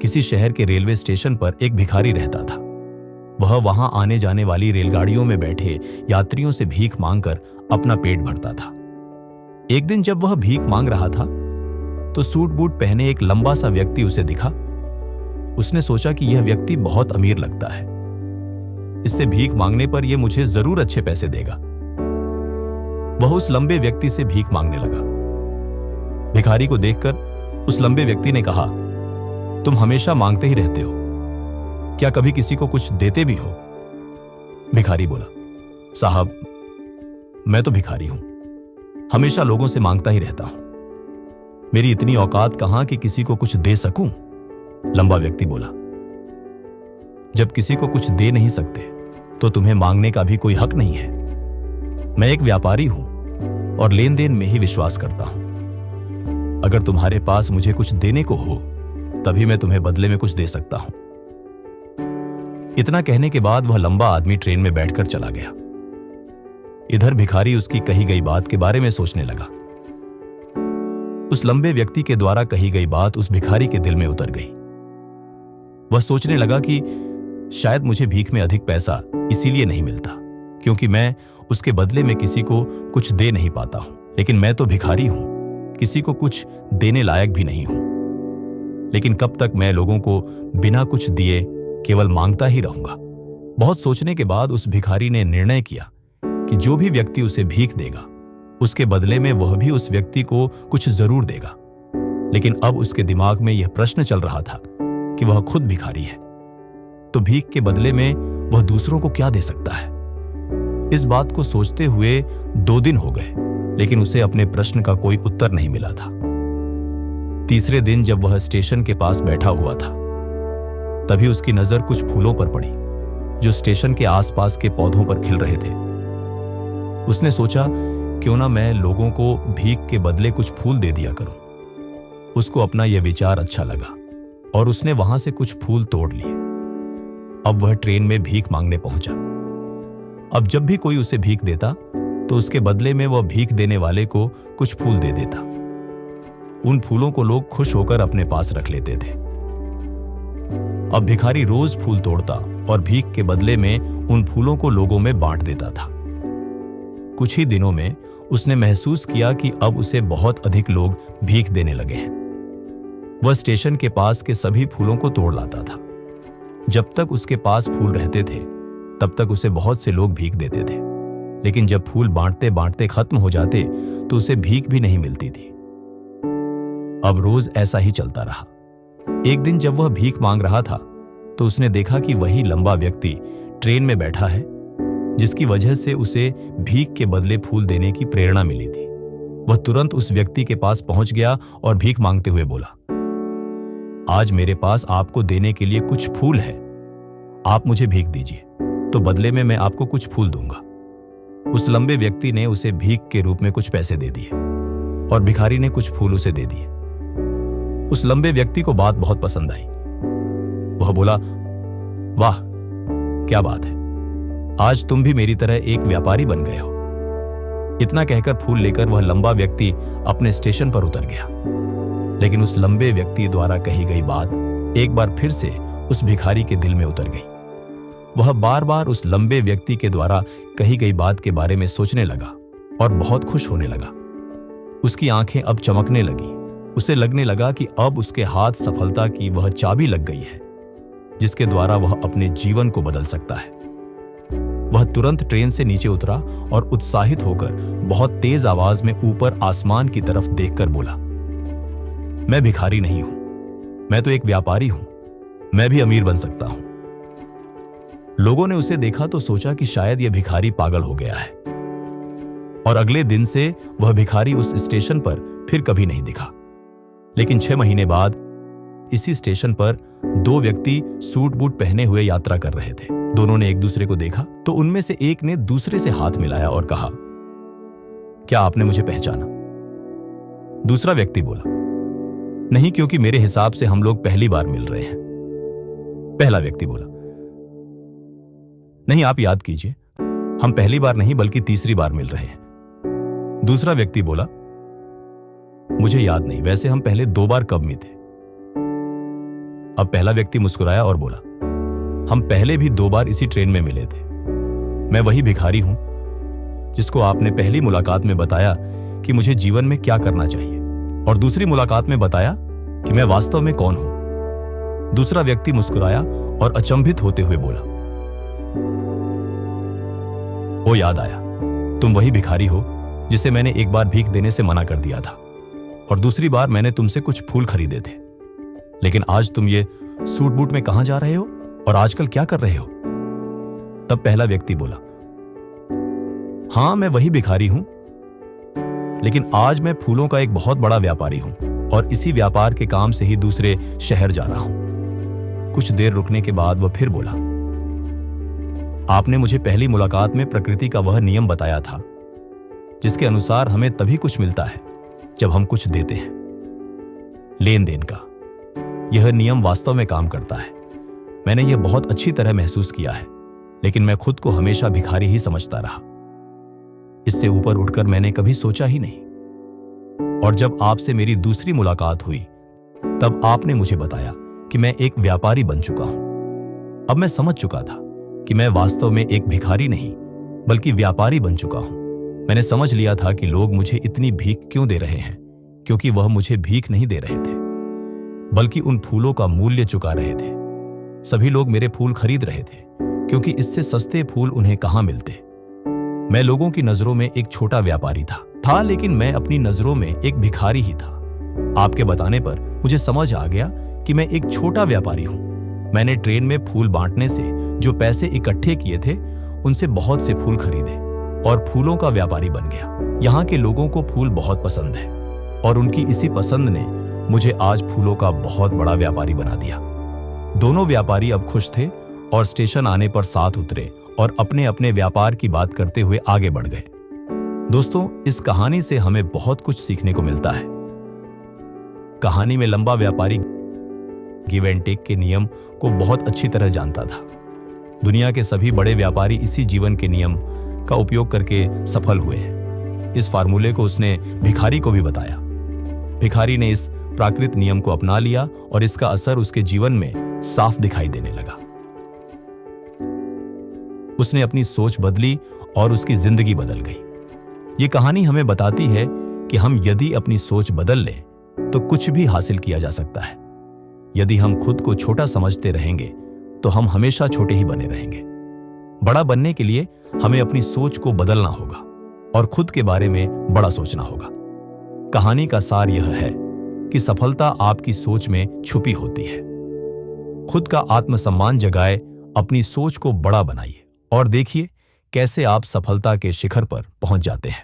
किसी शहर के रेलवे स्टेशन पर एक भिखारी रहता था। वह वहां आने जाने वाली रेलगाड़ियों में बैठे यात्रियों से भीख मांगकर अपना पेट भरता था। एक दिन जब वह भीख मांग रहा था तो सूट बूट पहने एक लंबा सा व्यक्ति उसे दिखा। उसने सोचा कि यह व्यक्ति बहुत अमीर लगता है, इससे भीख मांगने पर यह मुझे जरूर अच्छे पैसे देगा। वह उस लंबे व्यक्ति से भीख मांगने लगा। भिखारी को देखकर उस लंबे व्यक्ति ने कहा, तुम हमेशा मांगते ही रहते हो, क्या कभी किसी को कुछ देते भी हो? भिखारी बोला, साहब मैं तो भिखारी हूं, हमेशा लोगों से मांगता ही रहता हूं, मेरी इतनी औकात कहां कि किसी को कुछ दे सकूं? लंबा व्यक्ति बोला, जब किसी को कुछ दे नहीं सकते तो तुम्हें मांगने का भी कोई हक नहीं है। मैं एक व्यापारी हूं और लेन देन में ही विश्वास करता हूं। अगर तुम्हारे पास मुझे कुछ देने को हो तभी मैं तुम्हें बदले में कुछ दे सकता हूं। इतना कहने के बाद वह लंबा आदमी ट्रेन में बैठकर चला गया। इधर भिखारी उसकी कही गई बात के बारे में सोचने लगा। उस लंबे व्यक्ति के द्वारा कही गई बात उस भिखारी के दिल में उतर गई। वह सोचने लगा कि शायद मुझे भीख में अधिक पैसा इसीलिए नहीं मिलता क्योंकि मैं उसके बदले में किसी को कुछ दे नहीं पाता हूं। लेकिन मैं तो भिखारी हूं, किसी को कुछ देने लायक भी नहीं हूं। लेकिन कब तक मैं लोगों को बिना कुछ दिए केवल मांगता ही रहूंगा? बहुत सोचने के बाद उस भिखारी ने निर्णय किया कि जो भी व्यक्ति उसे भीख देगा उसके बदले में वह भी उस व्यक्ति को कुछ जरूर देगा। लेकिन अब उसके दिमाग में यह प्रश्न चल रहा था कि वह खुद भिखारी है, तो भीख के बदले में वह दूसरों को क्या दे सकता है? इस बात को सोचते हुए 2 दिन हो गए, लेकिन उसे अपने प्रश्न का कोई उत्तर नहीं मिला था। तीसरे दिन जब वह स्टेशन के पास बैठा हुआ था तभी उसकी नजर कुछ फूलों पर पड़ी जो स्टेशन के आसपास के पौधों पर खिल रहे थे। उसने सोचा, क्यों ना मैं लोगों को भीख के बदले कुछ फूल दे दिया करूं। उसको अपना यह विचार अच्छा लगा और उसने वहां से कुछ फूल तोड़ लिए। अब वह ट्रेन में भीख मांगने पहुंचा। अब जब भी कोई उसे भीख देता तो उसके बदले में वह भीख देने वाले को कुछ फूल दे देता। उन फूलों को लोग खुश होकर अपने पास रख लेते थे। अब भिखारी रोज फूल तोड़ता और भीख के बदले में उन फूलों को लोगों में बांट देता था। कुछ ही दिनों में उसने महसूस किया कि अब उसे बहुत अधिक लोग भीख देने लगे हैं। वह स्टेशन के पास के सभी फूलों को तोड़ लाता था। जब तक उसके पास फूल रहते थे तब तक उसे बहुत से लोग भीख देते थे, लेकिन जब फूल बांटते बांटते खत्म हो जाते तो उसे भीख भी नहीं मिलती थी। अब रोज ऐसा ही चलता रहा। एक दिन जब वह भीख मांग रहा था तो उसने देखा कि वही लंबा व्यक्ति ट्रेन में बैठा है जिसकी वजह से उसे भीख के बदले फूल देने की प्रेरणा मिली थी। वह तुरंत उस व्यक्ति के पास पहुंच गया और भीख मांगते हुए बोला, आज मेरे पास आपको देने के लिए कुछ फूल है, आप मुझे भीख दीजिए तो बदले में मैं आपको कुछ फूल दूंगा। उस लंबे व्यक्ति ने उसे भीख के रूप में कुछ पैसे दे दिए और भिखारी ने कुछ फूल उसे दे दिए। उस लंबे व्यक्ति को बात बहुत पसंद आई। वह बोला, वाह क्या बात है, आज तुम भी मेरी तरह एक व्यापारी बन गए हो। इतना कहकर फूल लेकर वह लंबा व्यक्ति अपने स्टेशन पर उतर गया। लेकिन उस लंबे व्यक्ति द्वारा कही गई बात एक बार फिर से उस भिखारी के दिल में उतर गई। वह बार बार उस लंबे व्यक्ति के द्वारा कही गई बात के बारे में सोचने लगा और बहुत खुश होने लगा। उसकी आंखें अब चमकने लगी। उसे लगने लगा कि अब उसके हाथ सफलता की वह चाबी लग गई है जिसके द्वारा वह अपने जीवन को बदल सकता है। वह तुरंत ट्रेन से नीचे उतरा और उत्साहित होकर बहुत तेज आवाज में ऊपर आसमान की तरफ देखकर बोला, मैं भिखारी नहीं हूं, मैं तो एक व्यापारी हूं, मैं भी अमीर बन सकता हूं। लोगों ने उसे देखा तो सोचा कि शायद यह भिखारी पागल हो गया है और अगले दिन से वह भिखारी उस स्टेशन पर फिर कभी नहीं दिखा। लेकिन 6 महीने बाद इसी स्टेशन पर 2 व्यक्ति सूट बूट पहने हुए यात्रा कर रहे थे। दोनों ने एक दूसरे को देखा तो उनमें से एक ने दूसरे से हाथ मिलाया और कहा, क्या आपने मुझे पहचाना? दूसरा व्यक्ति बोला, नहीं, क्योंकि मेरे हिसाब से हम लोग पहली बार मिल रहे हैं। पहला व्यक्ति बोला, नहीं, आप याद कीजिए, हम पहली बार नहीं बल्कि तीसरी बार मिल रहे हैं। दूसरा व्यक्ति बोला, मुझे याद नहीं, वैसे हम पहले 2 बार कब मिले थे? अब पहला व्यक्ति मुस्कुराया और बोला, हम पहले भी 2 बार इसी ट्रेन में मिले थे। मैं वही भिखारी हूं जिसको आपने पहली मुलाकात में बताया कि मुझे जीवन में क्या करना चाहिए, और दूसरी मुलाकात में बताया कि मैं वास्तव में कौन हूं। दूसरा व्यक्ति मुस्कुराया और अचंभित होते हुए बोला, वो याद आया, तुम वही भिखारी हो जिसे मैंने एक बार भीख देने से मना कर दिया था, और दूसरी बार मैंने तुमसे कुछ फूल खरीदे थे। लेकिन आज तुम ये सूट बूट में कहां जा रहे हो और आजकल क्या कर रहे हो? तब पहला व्यक्ति बोला, हां, मैं वही भिखारी हूं, लेकिन आज मैं फूलों का एक बहुत बड़ा व्यापारी हूं और इसी व्यापार के काम से ही दूसरे शहर जा रहा हूं। कुछ देर रुकने के बाद वह फिर बोला, आपने मुझे पहली मुलाकात में प्रकृति का वह नियम बताया था जिसके अनुसार हमें तभी कुछ मिलता है जब हम कुछ देते हैं, लेन देन का। यह नियम वास्तव में काम करता है। मैंने यह बहुत अच्छी तरह महसूस किया है, लेकिन मैं खुद को हमेशा भिखारी ही समझता रहा। इससे ऊपर उठकर मैंने कभी सोचा ही नहीं। और जब आपसे मेरी दूसरी मुलाकात हुई तब आपने मुझे बताया कि मैं एक व्यापारी बन चुका हूं। अब मैं समझ चुका था कि मैं वास्तव में एक भिखारी नहीं बल्कि व्यापारी बन चुका हूं। मैंने समझ लिया था कि लोग मुझे इतनी भीख क्यों दे रहे हैं, क्योंकि वह मुझे भीख नहीं दे रहे थे बल्कि उन फूलों का मूल्य चुका रहे थे। सभी लोग मेरे फूल खरीद रहे थे क्योंकि इससे सस्ते फूल उन्हें कहां मिलते। मैं लोगों की नजरों में एक छोटा व्यापारी था, लेकिन मैं अपनी नजरों में एक भिखारी ही था। आपके बताने पर मुझे समझ आ गया कि मैं एक छोटा व्यापारी हूं। मैंने ट्रेन में फूल बांटने से जो पैसे इकट्ठे किए थे उनसे बहुत से फूल खरीदे और फूलों का व्यापारी बन गया। यहाँ के लोगों को फूल बहुत पसंद है और उनकी इसी पसंद ने मुझे आज फूलों का बहुत बड़ा व्यापारी बना दिया। दोनों व्यापारी अब खुश थे और स्टेशन आने पर साथ उतरे और अपने अपने व्यापार की बात करते हुए आगे बढ़ गए। दोस्तों, इस कहानी से हमें बहुत कुछ सीखने को मिलता है। कहानी में लंबा व्यापारी गिव एंड टेक के नियम को बहुत अच्छी तरह जानता था। दुनिया के सभी बड़े व्यापारी इसी जीवन के नियम का उपयोग करके सफल हुए हैं। इस फार्मूले को उसने भिखारी को भी बताया। भिखारी ने इस प्राकृत नियम को अपना लिया और इसका असर उसके जीवन में साफ दिखाई देने लगा। उसने अपनी सोच बदली और उसकी जिंदगी बदल गई। ये कहानी हमें बताती है कि हम यदि अपनी सोच बदल लें तो कुछ भी हासिल किया जा सकता है। यदि हम खुद को छोटा समझते रहेंगे तो हम हमेशा छोटे ही बने रहेंगे। बड़ा बनने के लिए हमें अपनी सोच को बदलना होगा और खुद के बारे में बड़ा सोचना होगा। कहानी का सार यह है कि सफलता आपकी सोच में छुपी होती है। खुद का आत्मसम्मान जगाए, अपनी सोच को बड़ा बनाइए और देखिए कैसे आप सफलता के शिखर पर पहुंच जाते हैं।